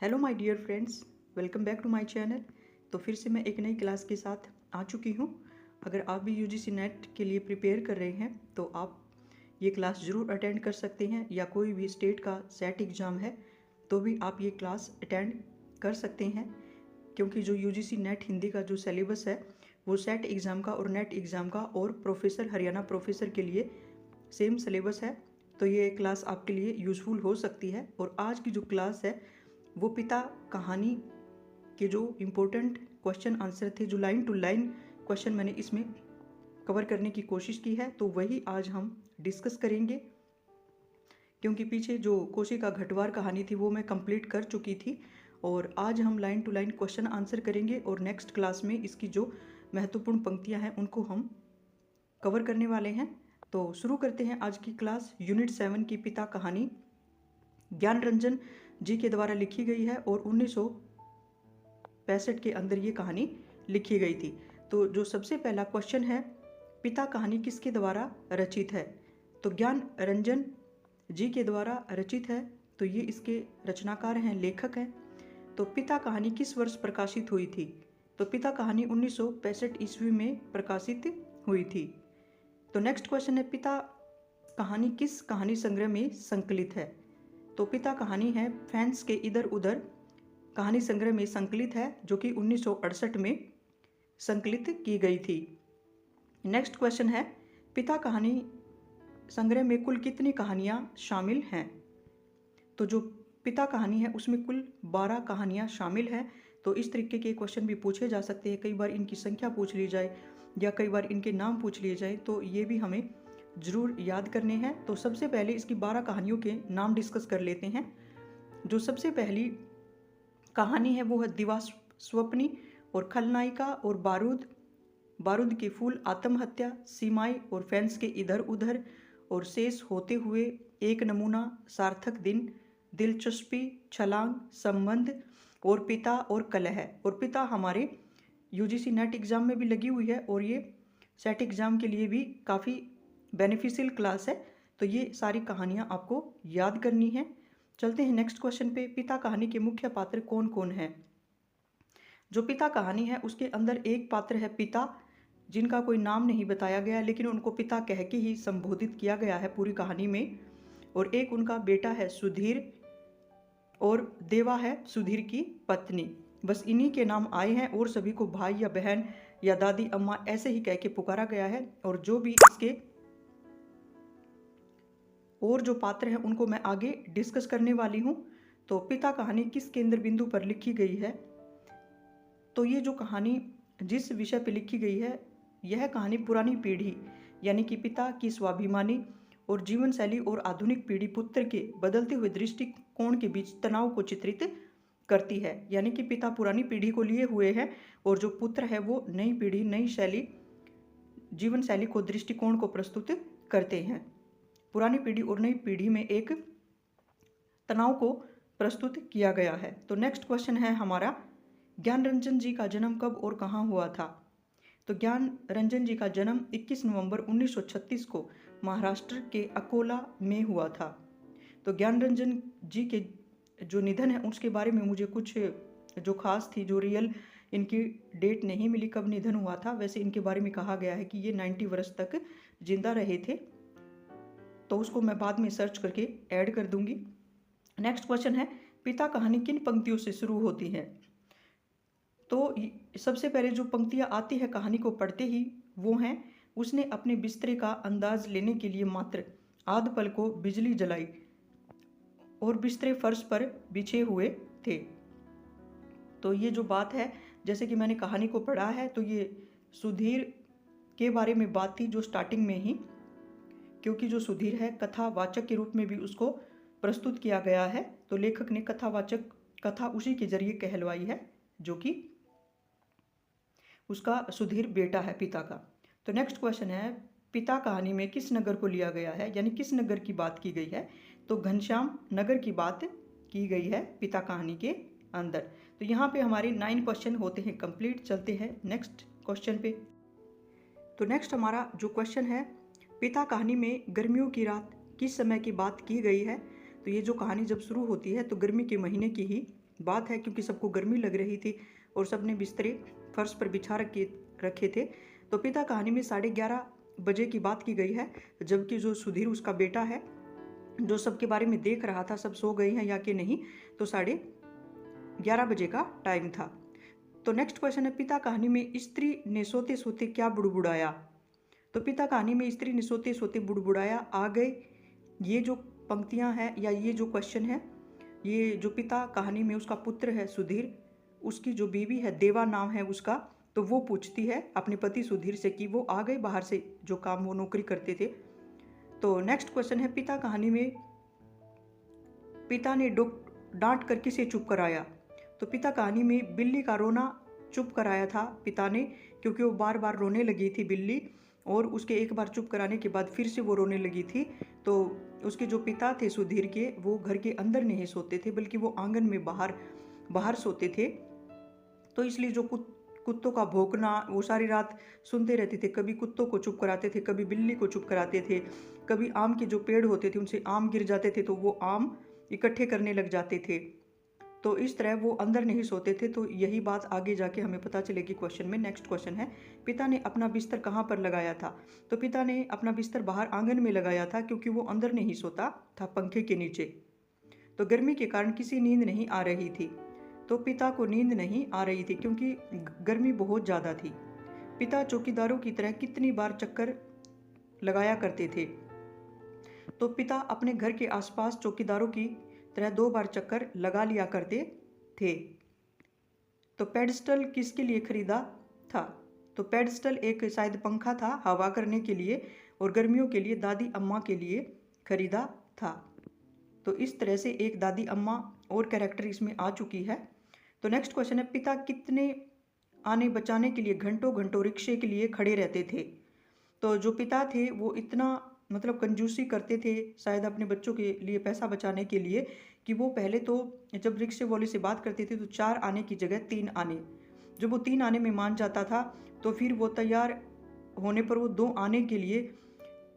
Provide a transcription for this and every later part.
Hello my dear friends, welcome back to my channel. तो फिर से मैं एक नई क्लास के साथ आ चुकी हूँ। अगर आप भी यूजीसी नेट के लिए प्रिपेयर कर रहे हैं तो आप ये क्लास ज़रूर अटेंड कर सकते हैं, या कोई भी स्टेट का सेट एग्ज़ाम है तो भी आप ये क्लास अटेंड कर सकते हैं, क्योंकि जो यूजीसी नेट हिंदी का जो सिलेबस है वो सेट एग्ज़ाम का और नेट एग्ज़ाम का और प्रोफेसर हरियाणा प्रोफेसर के लिए सेम सिलेबस है। तो ये क्लास आपके लिए यूज़फुल हो सकती है। और आज की जो क्लास है वो पिता कहानी के जो इम्पोर्टेंट क्वेश्चन आंसर थे, जो लाइन टू लाइन क्वेश्चन मैंने इसमें कवर करने की कोशिश की है, तो वही आज हम डिस्कस करेंगे। क्योंकि पीछे जो कोशी का घटवार कहानी थी वो मैं कंप्लीट कर चुकी थी, और आज हम line to line question answer करेंगे। और नेक्स्ट क्लास में इसकी जो महत्वपूर्ण पंक्तियां हैं उनको हम कवर करने वाले हैं। तो शुरू करते हैं आज की क्लास। यूनिट 7 की पिता कहानी ज्ञान रंजन जी के द्वारा लिखी गई है और 1965 के अंदर ये कहानी लिखी गई थी। तो जो सबसे पहला क्वेश्चन है, पिता कहानी किसके द्वारा रचित है? तो ज्ञान रंजन जी के द्वारा रचित है। तो ये इसके रचनाकार हैं, लेखक हैं। तो पिता कहानी किस वर्ष प्रकाशित हुई थी? तो पिता कहानी 1965 ईस्वी में प्रकाशित हुई थी। तो नेक्स्ट क्वेश्चन है, पिता कहानी किस कहानी संग्रह में संकलित है? तो पिता कहानी है फैंस के इधर उधर कहानी संग्रह में संकलित है, जो कि 1968 में संकलित की गई थी। नेक्स्ट क्वेश्चन है, पिता कहानी संग्रह में कुल कितनी कहानियां शामिल हैं? तो जो पिता कहानी है उसमें कुल 12 कहानियां शामिल हैं। तो इस तरीके के क्वेश्चन भी पूछे जा सकते हैं। कई बार इनकी संख्या पूछ ली जाए या कई बार इनके नाम पूछ लिए जाए, तो ये भी हमें ज़रूर याद करने हैं। तो सबसे पहले इसकी 12 कहानियों के नाम डिस्कस कर लेते हैं। जो सबसे पहली कहानी है वो है दिवा स्वप्नी और खलनायिका और बारूद के फूल, आत्महत्या, सीमाएं और फैंस के इधर उधर, और शेष होते हुए, एक नमूना, सार्थक दिन, दिलचस्पी, छलांग, संबंध और पिता और कलह है। और पिता हमारे यूजीसी नेट एग्ज़ाम में भी लगी हुई है और ये सेट एग्ज़ाम के लिए भी काफ़ी बेनिफिशियल क्लास है। तो ये सारी कहानियाँ आपको याद करनी है। चलते हैं नेक्स्ट क्वेश्चन पे। पिता कहानी के मुख्य पात्र कौन कौन हैं? जो पिता कहानी है उसके अंदर एक पात्र है पिता, जिनका कोई नाम नहीं बताया गया, लेकिन उनको पिता कह के ही संबोधित किया गया है पूरी कहानी में। और एक उनका बेटा है सुधीर, और देवा है सुधीर की पत्नी। बस इन्हीं के नाम आए हैं, और सभी को भाई या बहन या दादी अम्मा ऐसे ही कह के पुकारा गया है। और जो भी इसके और जो पात्र हैं उनको मैं आगे डिस्कस करने वाली हूँ। तो पिता कहानी किस केंद्र बिंदु पर लिखी गई है? तो ये जो कहानी जिस विषय पर लिखी गई है, यह कहानी पुरानी पीढ़ी यानी कि पिता की स्वाभिमानी और जीवन शैली और आधुनिक पीढ़ी पुत्र के बदलते हुए दृष्टिकोण के बीच तनाव को चित्रित करती है। यानी कि पिता पुरानी पीढ़ी को लिए हुए हैं और जो पुत्र है वो नई पीढ़ी, नई शैली, जीवन शैली को, दृष्टिकोण को प्रस्तुत करते हैं। पुरानी पीढ़ी और नई पीढ़ी में एक तनाव को प्रस्तुत किया गया है। तो नेक्स्ट क्वेश्चन है हमारा, ज्ञान रंजन जी का जन्म कब और कहाँ हुआ था? तो ज्ञान रंजन जी का जन्म 21 नवंबर 1936 को महाराष्ट्र के अकोला में हुआ था। तो ज्ञान रंजन जी के जो निधन है उसके बारे में मुझे कुछ जो खास थी, जो रियल इनकी डेट नहीं मिली कब निधन हुआ था। वैसे इनके बारे में कहा गया है कि ये 90 वर्ष तक जिंदा रहे थे, तो उसको मैं बाद में सर्च करके ऐड कर दूंगी। नेक्स्ट क्वेश्चन है, पिता कहानी किन पंक्तियों से शुरू होती है? तो सबसे पहले जो पंक्तियां आती है कहानी को पढ़ते ही वो हैं, उसने अपने बिस्तरे का अंदाज लेने के लिए मात्र आध पल को बिजली जलाई और बिस्तरे फर्श पर बिछे हुए थे। तो ये जो बात है, जैसे कि मैंने कहानी को पढ़ा है, तो ये सुधीर के बारे में बात थी जो स्टार्टिंग में ही, क्योंकि जो सुधीर है कथावाचक के रूप में भी उसको प्रस्तुत किया गया है। तो लेखक ने कथावाचक कथा उसी के जरिए कहलवाई है, जो कि उसका सुधीर बेटा है पिता का। तो नेक्स्ट क्वेश्चन है, पिता कहानी में किस नगर को लिया गया है, यानी किस नगर की बात की गई है? तो घनश्याम नगर की बात की गई है पिता कहानी के अंदर। तो यहाँ पे हमारे 9 क्वेश्चन होते हैं कंप्लीट। चलते हैं नेक्स्ट क्वेश्चन पे। तो नेक्स्ट हमारा जो क्वेश्चन है, पिता कहानी में गर्मियों की रात किस समय की बात की गई है? तो ये जो कहानी जब शुरू होती है तो गर्मी के महीने की ही बात है, क्योंकि सबको गर्मी लग रही थी और सबने बिस्तरे फर्श पर बिछा रखे थे। तो पिता कहानी में 11:30 बजे की बात की गई है, जबकि जो सुधीर उसका बेटा है, जो सबके बारे में देख रहा था सब सो गए हैं या कि नहीं, तो 11:30 बजे का टाइम था। तो नेक्स्ट क्वेश्चन है, पिता कहानी में स्त्री ने सोते सोते क्या बुड़बुड़ाया। तो पिता कहानी में स्त्री ने सोते सोते बुड़बुड़ाया आ गए। ये जो पंक्तियां हैं या ये जो क्वेश्चन है, ये जो पिता कहानी में उसका पुत्र है सुधीर, उसकी जो बीवी है देवा नाम है उसका, तो वो पूछती है अपने पति सुधीर से कि वो आ गए बाहर से, जो काम वो नौकरी करते थे। तो नेक्स्ट क्वेश्चन है, पिता कहानी में पिता ने डांट कर किसे चुप कराया। तो पिता कहानी में बिल्ली का रोना चुप कराया था पिता ने, क्योंकि वो बार बार रोने लगी थी बिल्ली, और उसके एक बार चुप कराने के बाद फिर से वो रोने लगी थी। तो उसके जो पिता थे सुधीर के, वो घर के अंदर नहीं सोते थे, बल्कि वो आंगन में बाहर सोते थे। तो इसलिए जो कुत्तों का भौंकना वो सारी रात सुनते रहते थे। कभी कुत्तों को चुप कराते थे, कभी बिल्ली को चुप कराते थे, कभी आम के जो पेड़ होते थे उनसे आम गिर जाते थे तो वो आम इकट्ठे करने लग जाते थे। तो इस तरह वो अंदर नहीं सोते थे। तो यही बात आगे जाके हमें पता चलेगी क्वेश्चन में। नेक्स्ट क्वेश्चन है, पिता ने अपना बिस्तर कहाँ पर लगाया था। तो पिता ने अपना बिस्तर बाहर आंगन में लगाया था, क्योंकि वो अंदर नहीं सोता था, पंखे के नीचे। तो गर्मी के कारण किसी नींद नहीं आ रही थी। तो पिता को नींद नहीं आ रही थी क्योंकि गर्मी बहुत ज़्यादा थी। पिता चौकीदारों की तरह कितनी बार चक्कर लगाया करते थे। तो पिता अपने घर के आसपास चौकीदारों की तरह 2 बार चक्कर लगा लिया करते थे। तो पेडस्टल किसके लिए खरीदा था। तो पेडस्टल एक शायद पंखा था हवा करने के लिए, और गर्मियों के लिए दादी अम्मा के लिए खरीदा था। तो इस तरह से एक दादी अम्मा और कैरेक्टर इसमें आ चुकी है। तो नेक्स्ट क्वेश्चन है, पिता कितने आने बचाने के लिए घंटों घंटों रिक्शे के लिए खड़े रहते थे। तो जो पिता थे वो इतना मतलब कंजूसी करते थे शायद अपने बच्चों के लिए पैसा बचाने के लिए, कि वो पहले तो जब रिक्शे वाले से बात करते थे तो 4 आने की जगह 3 आने, जब वो 3 आने में मान जाता था तो फिर वो तैयार होने पर वो 2 आने के लिए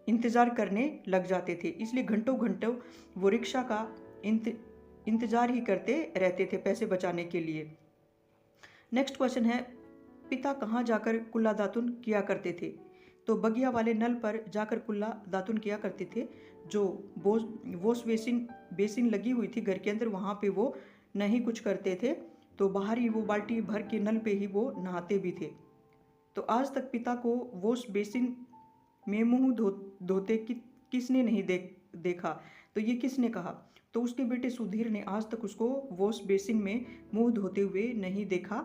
इंतज़ार करने लग जाते थे। इसलिए घंटों घंटों वो रिक्शा का इंतज़ार ही करते रहते थे पैसे बचाने के लिए। नेक्स्ट क्वेश्चन है, पिता कहाँ जाकर कुल्ला दातुन किया करते थे। तो बगिया वाले नल पर जाकर कुल्ला दातुन किया करते थे। जो वॉश बेसिन लगी हुई थी घर के अंदर, वहाँ पे वो नहीं कुछ करते थे, तो बाहर ही वो बाल्टी भर के नल पे ही वो नहाते भी थे। तो आज तक पिता को वॉश बेसिन में मुंह धोते किसने नहीं देखा। तो ये किसने कहा। तो उसके बेटे सुधीर ने आज तक उसको वॉश बेसिन में मुंह धोते हुए नहीं देखा।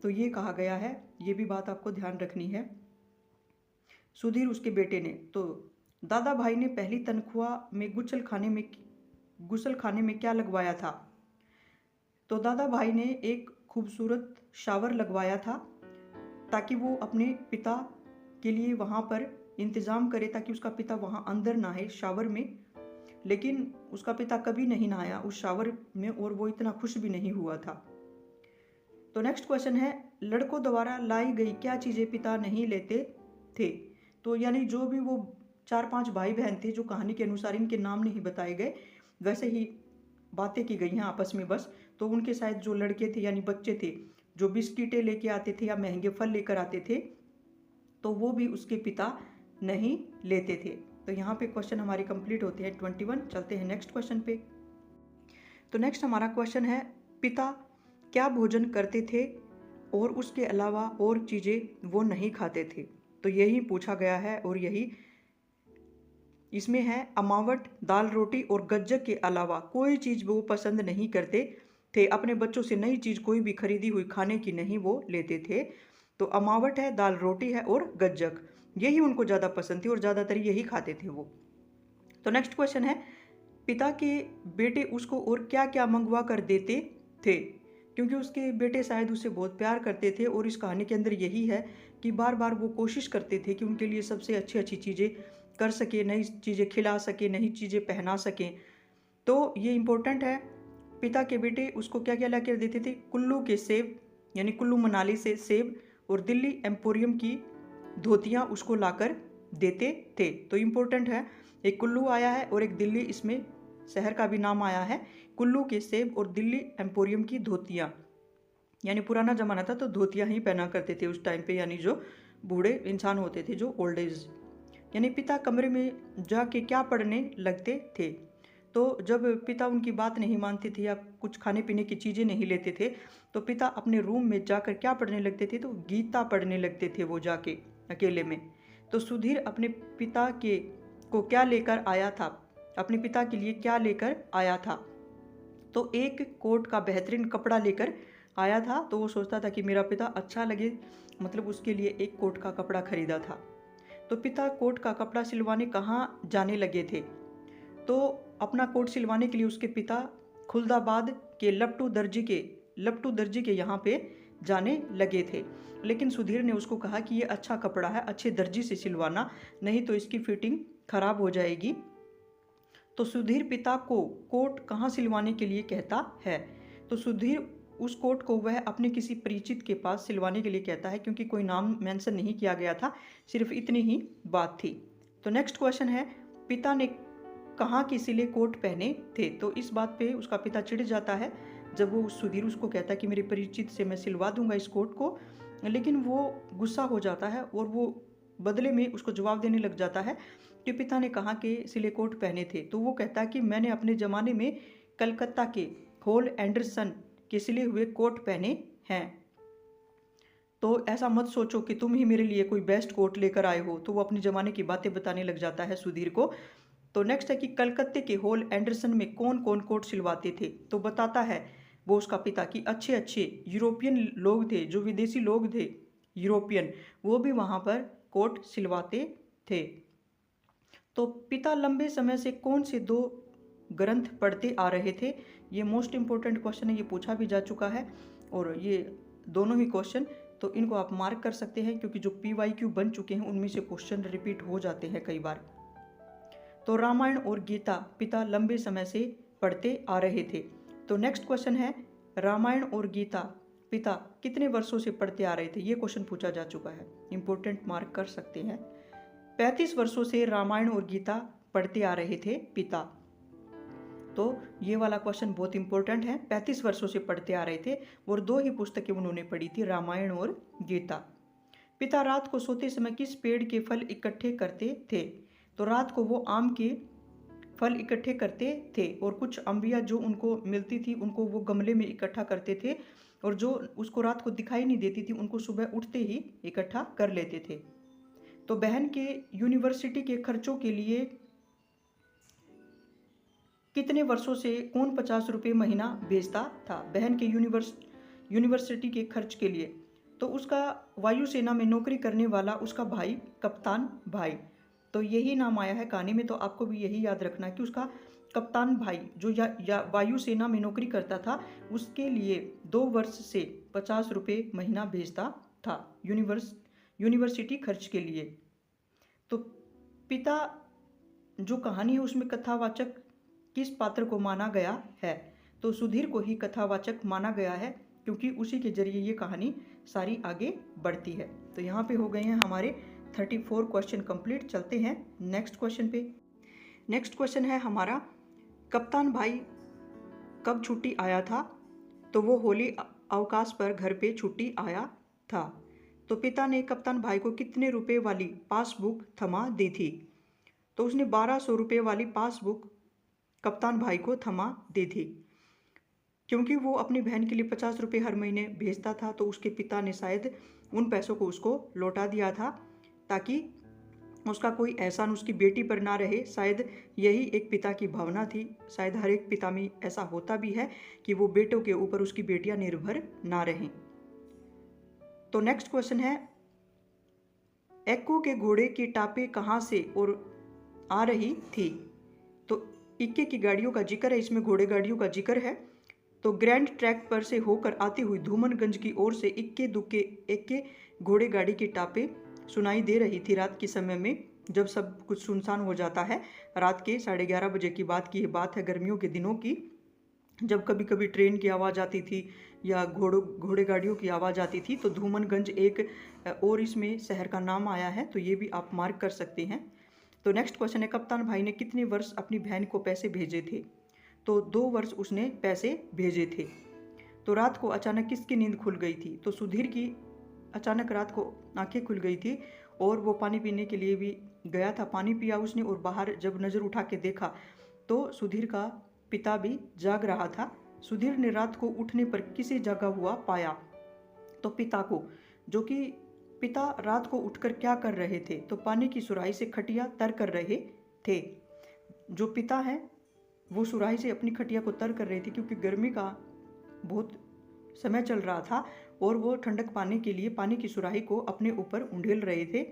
तो ये कहा गया है, ये भी बात आपको ध्यान रखनी है। सुधीर उसके बेटे ने। तो दादा भाई ने पहली तनख्वाह में गुसल खाने में क्या लगवाया था। तो दादा भाई ने एक खूबसूरत शावर लगवाया था, ताकि वो अपने पिता के लिए वहाँ पर इंतज़ाम करे, ताकि उसका पिता वहाँ अंदर नहाए शावर में। लेकिन उसका पिता कभी नहीं नहाया उस शावर में, और वो इतना खुश भी नहीं हुआ था। तो नेक्स्ट क्वेश्चन है, लड़कों द्वारा लाई गई क्या चीज़ें पिता नहीं लेते थे। तो यानी जो भी वो 4-5 भाई बहन थे, जो कहानी के अनुसार इनके नाम नहीं बताए गए, वैसे ही बातें की गई हैं आपस में बस। तो उनके शायद जो लड़के थे यानी बच्चे थे, जो बिस्किटें लेके आते थे या महंगे फल लेकर आते थे, तो वो भी उसके पिता नहीं लेते थे। तो यहाँ पे क्वेश्चन हमारे कंप्लीट होते हैं 21। चलते हैं नेक्स्ट क्वेश्चन पे। तो नेक्स्ट हमारा क्वेश्चन है, पिता क्या भोजन करते थे और उसके अलावा और चीज़ें वो नहीं खाते थे। तो यही पूछा गया है, और यही इसमें है, अमावट, दाल रोटी और गज्जक के अलावा कोई चीज़ वो पसंद नहीं करते थे। अपने बच्चों से नई चीज़ कोई भी खरीदी हुई खाने की नहीं वो लेते थे। तो अमावट है, दाल रोटी है और गज्जक, यही उनको ज़्यादा पसंद थी और ज़्यादातर यही खाते थे वो। तो नेक्स्ट क्वेश्चन है, पिता के बेटे उसको और क्या क्या मंगवा कर देते थे। क्योंकि उसके बेटे शायद उससे बहुत प्यार करते थे, और इस कहानी के अंदर यही है कि बार बार वो कोशिश करते थे कि उनके लिए सबसे अच्छी अच्छी चीज़ें कर सके, नई चीज़ें खिला सके, नई चीज़ें पहना सकें। तो ये इम्पोर्टेंट है, पिता के बेटे उसको क्या क्या ला कर देते थे। कुल्लू के सेब, यानी कुल्लू मनाली से सेब, और दिल्ली एम्पोरियम की धोतियाँ उसको लाकर देते थे। तो इम्पोर्टेंट है, एक कुल्लू आया है और एक दिल्ली इसमें शहर का भी नाम आया है, कुल्लू के सेब और दिल्ली एम्पोरियम की धोतियाँ। यानी पुराना ज़माना था तो धोतियाँ ही पहना करते थे उस टाइम पे, यानी जो बूढ़े इंसान होते थे, जो ओल्ड एज। यानी पिता कमरे में जाके क्या पढ़ने लगते थे। तो जब पिता उनकी बात नहीं मानते थे या कुछ खाने पीने की चीज़ें नहीं लेते थे, तो पिता अपने रूम में जाकर क्या पढ़ने लगते थे, तो गीता पढ़ने लगते थे वो जाके अकेले में। तो सुधीर अपने पिता के को क्या लेकर आया था, अपने पिता के लिए क्या लेकर आया था, तो एक कोट का बेहतरीन कपड़ा लेकर आया था। तो वो सोचता था कि मेरा पिता अच्छा लगे, मतलब उसके लिए एक कोट का कपड़ा खरीदा था। तो पिता कोट का कपड़ा सिलवाने कहाँ जाने लगे थे, तो अपना कोट सिलवाने के लिए उसके पिता खुलदाबाद के लपटू दर्जी के यहाँ पे जाने लगे थे। लेकिन सुधीर ने उसको कहा कि ये अच्छा कपड़ा है, अच्छे दर्जी से सिलवाना, नहीं तो इसकी फिटिंग खराब हो जाएगी। तो सुधीर पिता को कोट कहाँ सिलवाने के लिए कहता है, तो सुधीर उस कोट को वह अपने किसी परिचित के पास सिलवाने के लिए कहता है, क्योंकि कोई नाम मेंशन नहीं किया गया था, सिर्फ इतनी ही बात थी। तो नेक्स्ट क्वेश्चन है, पिता ने कहाँ के सिले कोट पहने थे। तो इस बात पे उसका पिता चिढ़ जाता है जब वो सुधीर उसको कहता है कि मेरे परिचित से मैं सिलवा दूंगा इस कोट को, लेकिन वो गुस्सा हो जाता है और वो बदले में उसको जवाब देने लग जाता है कि पिता ने कहाँ के सिले कोट पहने थे। तो वो कहता है कि मैंने अपने ज़माने में कलकत्ता के हॉल एंडरसन के सिले हुए कोट पहने हैं, तो ऐसा मत सोचो कि तुम ही मेरे लिए कोई बेस्ट कोट लेकर आए हो। तो वो अपने ज़माने की बातें बताने लग जाता है सुधीर को। तो नेक्स्ट है कि कलकत्ते के हॉल एंडरसन में कौन कौन कोट सिलवाते थे, तो बताता है वो उसका पिता कि अच्छे अच्छे यूरोपियन लोग थे, जो विदेशी लोग थे यूरोपियन, वो भी वहाँ पर कोट सिलवाते थे। तो पिता लंबे समय से कौन से दो ग्रंथ पढ़ते आ रहे थे, ये मोस्ट इंपॉर्टेंट क्वेश्चन है, ये पूछा भी जा चुका है। और ये दोनों ही क्वेश्चन तो इनको आप मार्क कर सकते हैं, क्योंकि जो PYQ बन चुके हैं उनमें से क्वेश्चन रिपीट हो जाते हैं कई बार। तो रामायण और गीता पिता लंबे समय से पढ़ते आ रहे थे। तो नेक्स्ट क्वेश्चन है, रामायण और गीता पिता कितने वर्षों से पढ़ते आ रहे थे, ये क्वेश्चन पूछा जा चुका है, इंपॉर्टेंट मार्क कर सकते हैं। 35 वर्षों से रामायण और गीता पढ़ते आ रहे थे पिता, तो ये वाला क्वेश्चन बहुत इंपॉर्टेंट है। 35 वर्षों से पढ़ते आ रहे थे और 2 ही पुस्तकें उन्होंने पढ़ी थी, रामायण और गीता। पिता रात को सोते समय किस पेड़ के फल इकट्ठे करते थे, तो रात को वो आम के फल इकट्ठे करते थे, और कुछ अम्बिया जो उनको मिलती थी उनको वो गमले में इकट्ठा करते थे, और जो उसको रात को दिखाई नहीं देती थी उनको सुबह उठते ही इकट्ठा कर लेते थे। तो बहन के यूनिवर्सिटी के खर्चों के लिए कितने वर्षों से कौन 50 रुपये महीना भेजता था, बहन के यूनिवर्सिटी के खर्च के लिए, तो उसका वायुसेना में नौकरी करने वाला उसका भाई कप्तान भाई। तो यही नाम आया है कहानी में, तो आपको भी यही याद रखना कि उसका कप्तान भाई जो या वायुसेना में नौकरी करता था, उसके लिए 2 वर्ष से 50 रुपये महीना भेजता था यूनिवर्सिटी खर्च के लिए। तो पिता जो कहानी है उसमें कथावाचक किस पात्र को माना गया है, तो सुधीर को ही कथावाचक माना गया है, क्योंकि उसी के जरिए ये कहानी सारी आगे बढ़ती है। तो यहाँ पे हो गए हैं हमारे 34 क्वेश्चन कंप्लीट। चलते हैं नेक्स्ट क्वेश्चन पे। नेक्स्ट क्वेश्चन है हमारा, कप्तान भाई कब छुट्टी आया था, तो वो होली अवकाश पर घर पे छुट्टी आया था। तो पिता ने कप्तान भाई को कितने रुपए वाली पासबुक थमा दी थी, तो उसने 1200 रुपये वाली पासबुक कप्तान भाई को थमा दी थी, क्योंकि वो अपनी बहन के लिए 50 रुपये हर महीने भेजता था। तो उसके पिता ने शायद उन पैसों को उसको लौटा दिया था, ताकि उसका कोई एहसान उसकी बेटी पर ना रहे। शायद यही एक पिता की भावना थी, शायद हर एक पिता में ऐसा होता भी है कि वो बेटों के ऊपर उसकी बेटियां निर्भर ना रहें। तो नेक्स्ट क्वेश्चन है, एक्को के घोड़े की टापे कहाँ से और आ रही थी, तो इक्के की गाड़ियों का जिक्र है, इसमें घोड़े गाड़ियों का जिक्र है। तो ग्रैंड ट्रैक पर से होकर आती हुई धूमनगंज की ओर से इक्के दुक्के एक्के घोड़े गाड़ी की टापे सुनाई दे रही थी रात के समय में, जब सब कुछ सुनसान हो जाता है। रात के 11:30 बजे की बात की बात है, गर्मियों के दिनों की, जब कभी कभी ट्रेन की आवाज़ आती थी या घोड़े गाड़ियों की आवाज़ आती थी। तो धूमनगंज एक और इसमें शहर का नाम आया है, तो ये भी आप मार्क कर सकते हैं। तो नेक्स्ट क्वेश्चन है, कप्तान भाई ने कितने वर्ष अपनी बहन को पैसे भेजे थे? तो 2 वर्ष उसने पैसे भेजे थे। तो रात को अचानक किसकी नींद खुल गई थी? तो सुधीर की अचानक रात को आंखें खुल गई थी और वो पानी पीने के लिए भी गया था। पानी पिया उसने और बाहर जब नज़र उठा के देखा तो सुधीर का पिता भी जाग रहा था। सुधीर ने रात को उठने पर किसे जागा हुआ पाया? तो पिता को, जो कि पिता रात को उठकर क्या कर रहे थे? तो पानी की सुराही से खटिया तर कर रहे थे। जो पिता है वो सुराही से अपनी खटिया को तर कर रहे थे क्योंकि गर्मी का बहुत समय चल रहा था और वो ठंडक पाने के लिए पानी की सुराही को अपने ऊपर उंडेल रहे थे।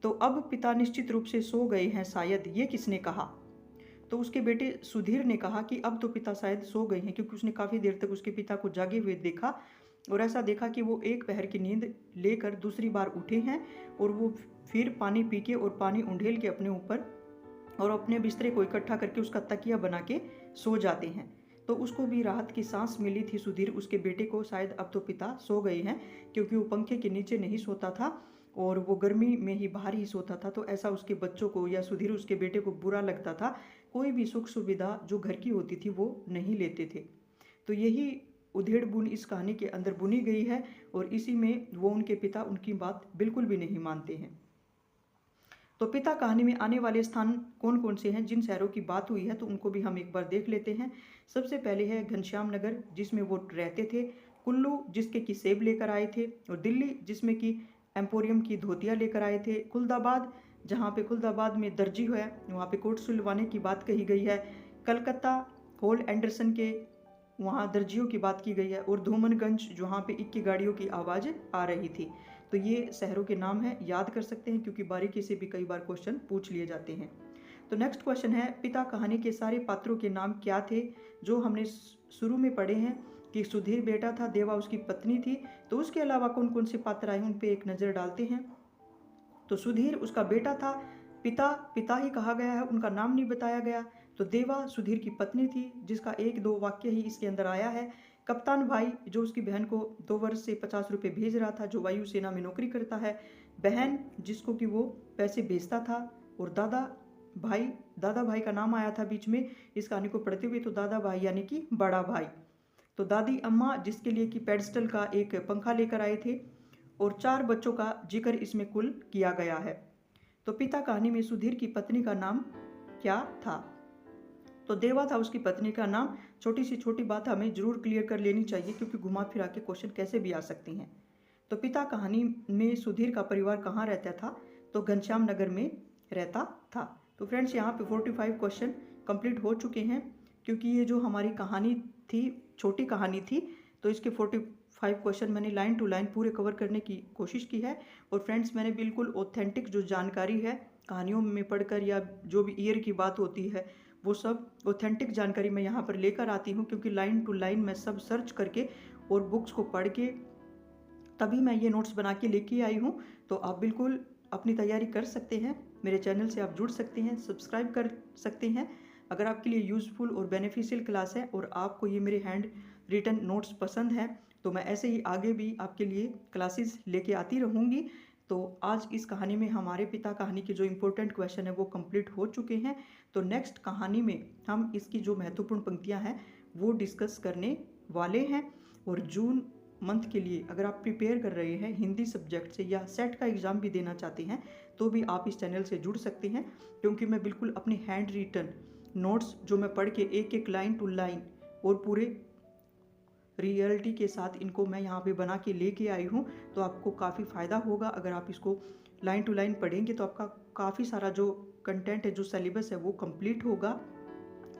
तो अब पिता निश्चित रूप से सो गए हैं शायद, ये किसने कहा? तो उसके बेटे सुधीर ने कहा कि अब तो पिता शायद सो गए हैं, क्योंकि उसने काफ़ी देर तक उसके पिता को जागे हुए देखा और ऐसा देखा कि वो एक पहर की नींद लेकर दूसरी बार उठे हैं और वो फिर पानी पी के और पानी उंडेल के अपने ऊपर और अपने बिस्तरे को इकट्ठा करके उसका तकिया बना के सो जाते हैं। तो उसको भी राहत की सांस मिली थी सुधीर उसके बेटे को, शायद अब तो पिता सो गए हैं, क्योंकि वो पंखे के नीचे नहीं सोता था और वो गर्मी में ही बाहर ही सोता था। तो ऐसा उसके बच्चों को या सुधीर उसके बेटे को बुरा लगता था। कोई भी सुख सुविधा जो घर की होती थी वो नहीं लेते थे। तो यही उधेड़ बुन इस कहानी के अंदर बुनी गई है और इसी में वो उनके पिता उनकी बात बिल्कुल भी नहीं मानते हैं। तो पिता कहानी में आने वाले स्थान कौन कौन से हैं, जिन शहरों की बात हुई है तो उनको भी हम एक बार देख लेते हैं। सबसे पहले है घनश्याम नगर, जिसमें वो रहते थे। कुल्लू, जिसके की सेब लेकर आए थे। और दिल्ली, जिसमें की एम्पोरियम की धोतियाँ लेकर आए थे। खुलदाबाद, जहाँ पे खुलदाबाद में दर्जी है वहाँ पे कोट सिलवाने की बात कही गई है। कलकत्ता, हॉल एंडरसन के वहाँ दर्जियों की बात की गई है। और धूमनगंज, जहाँ पे इक्की गाड़ियों की आवाज़ आ रही थी। तो ये शहरों के नाम हैं, याद कर सकते हैं क्योंकि बारीकी से भी कई बार क्वेश्चन पूछ लिए जाते हैं। तो नेक्स्ट क्वेश्चन है, पिता कहानी के सारे पात्रों के नाम क्या थे? जो हमने शुरू में पढ़े हैं कि सुधीर बेटा था, देवा उसकी पत्नी थी। तो उसके अलावा कौन कौन से पात्र आए उन पे एक नज़र डालते हैं। तो सुधीर उसका बेटा था, पिता पिता ही कहा गया है, उनका नाम नहीं बताया गया। तो देवा सुधीर की पत्नी थी, जिसका 1-2 वाक्य ही इसके अंदर आया है। कप्तान भाई, जो उसकी बहन को 2 वर्ष से 50 रुपये भेज रहा था, जो वायुसेना में नौकरी करता है। बहन, जिसको कि वो पैसे भेजता था। और दादा भाई का नाम आया था बीच में इस कहानी को पढ़ते हुए, तो दादा भाई यानी कि बड़ा भाई। तो दादी अम्मा, जिसके लिए कि पेडस्टल का एक पंखा लेकर आए थे। और 4 बच्चों का जिक्र इसमें कुल किया गया है। तो पिता कहानी में सुधीर की पत्नी का नाम क्या था? तो देवा था उसकी पत्नी का नाम। छोटी सी छोटी बात हमें जरूर क्लियर कर लेनी चाहिए, क्योंकि घुमा फिरा के क्वेश्चन कैसे भी आ सकती हैं। तो पिता कहानी में सुधीर का परिवार कहाँ रहता था? तो घनश्याम नगर में रहता था। तो फ्रेंड्स, यहाँ पे 45 क्वेश्चन कंप्लीट हो चुके हैं, क्योंकि ये जो हमारी कहानी थी, छोटी कहानी थी, तो इसके 45 क्वेश्चन मैंने लाइन टू लाइन पूरे कवर करने की कोशिश की है। और फ्रेंड्स, मैंने बिल्कुल ऑथेंटिक जो जानकारी है कहानियों में पढ़कर या जो भी ईयर की बात होती है, वो सब ऑथेंटिक जानकारी मैं यहाँ पर लेकर आती हूँ, क्योंकि लाइन टू लाइन मैं सब सर्च करके और बुक्स को पढ़ के तभी मैं ये नोट्स बना के लेके आई हूँ। तो आप बिल्कुल अपनी तैयारी कर सकते हैं, मेरे चैनल से आप जुड़ सकते हैं, सब्सक्राइब कर सकते हैं। अगर आपके लिए यूज़फुल और बेनिफिशियल क्लास है और आपको ये मेरे हैंड रिटन नोट्स पसंद है, तो मैं ऐसे ही आगे भी आपके लिए क्लासेस लेके आती रहूँगी। तो आज इस कहानी में हमारे पिता कहानी के जो इम्पोर्टेंट क्वेश्चन है वो कंप्लीट हो चुके हैं। तो नेक्स्ट कहानी में हम इसकी जो महत्वपूर्ण पंक्तियां हैं वो डिस्कस करने वाले हैं। और जून मंथ के लिए अगर आप प्रिपेयर कर रहे हैं हिंदी सब्जेक्ट से या सेट का एग्ज़ाम भी देना चाहते हैं, तो भी आप इस चैनल से जुड़ सकते हैं, क्योंकि मैं बिल्कुल अपने हैंड रिटन नोट्स जो मैं पढ़ के एक एक लाइन टू लाइन और पूरे रियलिटी के साथ इनको मैं यहाँ पे बना के लेके आई हूँ। तो आपको काफ़ी फ़ायदा होगा अगर आप इसको लाइन टू लाइन पढ़ेंगे, तो आपका काफ़ी सारा जो कंटेंट है, जो सिलेबस है, वो कंप्लीट होगा।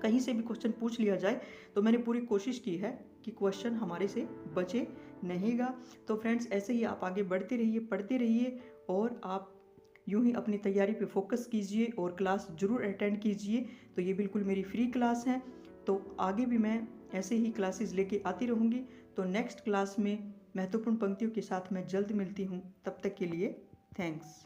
कहीं से भी क्वेश्चन पूछ लिया जाए तो मैंने पूरी कोशिश की है कि क्वेश्चन हमारे से बचे नहींगा। तो फ्रेंड्स, ऐसे ही आप आगे बढ़ते रहिए, पढ़ते रहिए और आप यूं ही अपनी तैयारी पे फोकस कीजिए और क्लास ज़रूर अटेंड कीजिए। तो ये बिल्कुल मेरी फ्री क्लास है, तो आगे भी मैं ऐसे ही क्लासेस लेके आती रहूँगी। तो नेक्स्ट क्लास में महत्वपूर्ण पंक्तियों के साथ मैं जल्द मिलती हूँ। तब तक के लिए थैंक्स।